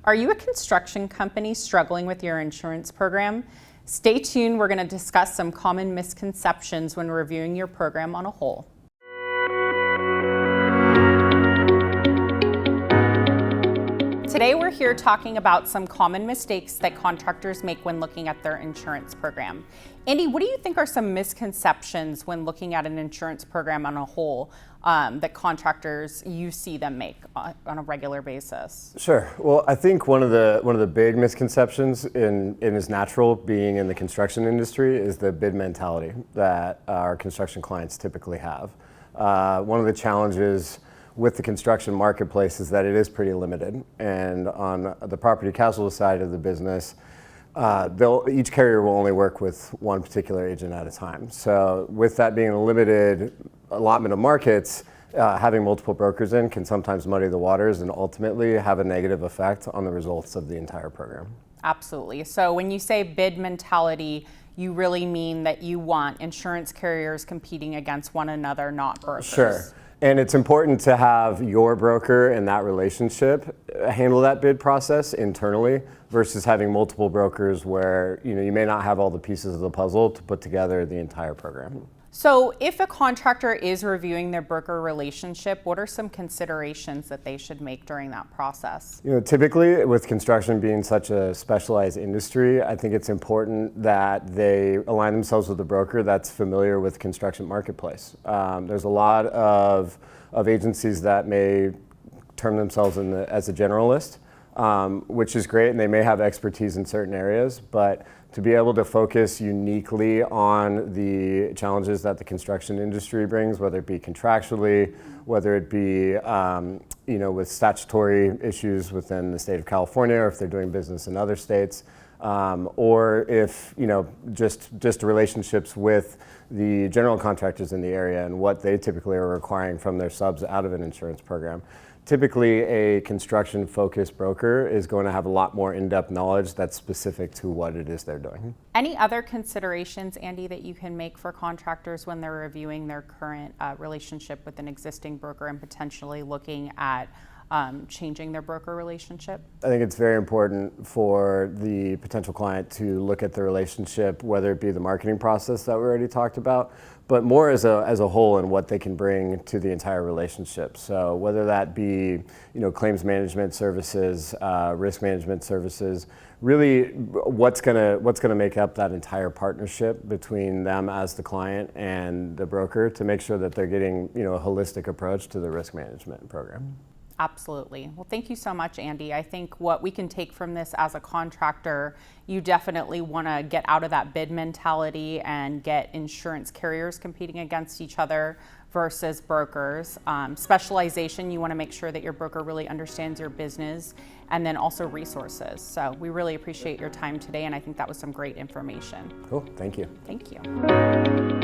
Are you a construction company struggling with your insurance program? Stay tuned, we're going to discuss some common misconceptions when reviewing your program on a whole. Today we're here talking about some common mistakes that contractors make when looking at their insurance program. Andy, what do you think are some misconceptions when looking at an insurance program on a whole that contractors, you see them make on a regular basis? Sure. Well, I think one of the big misconceptions in is natural being in the construction industry is the bid mentality that our construction clients typically have. One of the challenges with the construction marketplace is that it is pretty limited, and on the property casualty side of the business, each carrier will only work with one particular agent at a time. So with that being a limited allotment of markets, having multiple brokers in can sometimes muddy the waters and ultimately have a negative effect on the results of the entire program. Absolutely. So when you say bid mentality, you really mean that you want insurance carriers competing against one another, not brokers. Sure. And it's important to have your broker and that relationship handle that bid process internally versus having multiple brokers where you may not have all the pieces of the puzzle to put together the entire program. So if a contractor is reviewing their broker relationship, what are some considerations that they should make during that process? Typically with construction being such a specialized industry, I think it's important that they align themselves with a broker that's familiar with the construction marketplace. There's a lot of agencies that may term themselves as a generalist, which is great, and they may have expertise in certain areas, but to be able to focus uniquely on the challenges that the construction industry brings, whether it be contractually, whether it be with statutory issues within the state of California, or if they're doing business in other states, or if just relationships with the general contractors in the area and what they typically are requiring from their subs out of an insurance program. Typically, a construction-focused broker is going to have a lot more in-depth knowledge that's specific to what it is they're doing. Any other considerations, Andy, that you can make for contractors when they're reviewing their current relationship with an existing broker and potentially looking at changing their broker relationship? I think it's very important for the potential client to look at the relationship, whether it be the marketing process that we already talked about, but more as a whole and what they can bring to the entire relationship. So whether that be claims management services, risk management services, really what's gonna make up that entire partnership between them as the client and the broker to make sure that they're getting a holistic approach to the risk management program. Absolutely. Well, thank you so much, Andy. I think what we can take from this as a contractor, you definitely want to get out of that bid mentality and get insurance carriers competing against each other versus brokers. Specialization, you want to make sure that your broker really understands your business, and then also resources. So we really appreciate your time today, and I think that was some great information. Cool. Thank you. Thank you.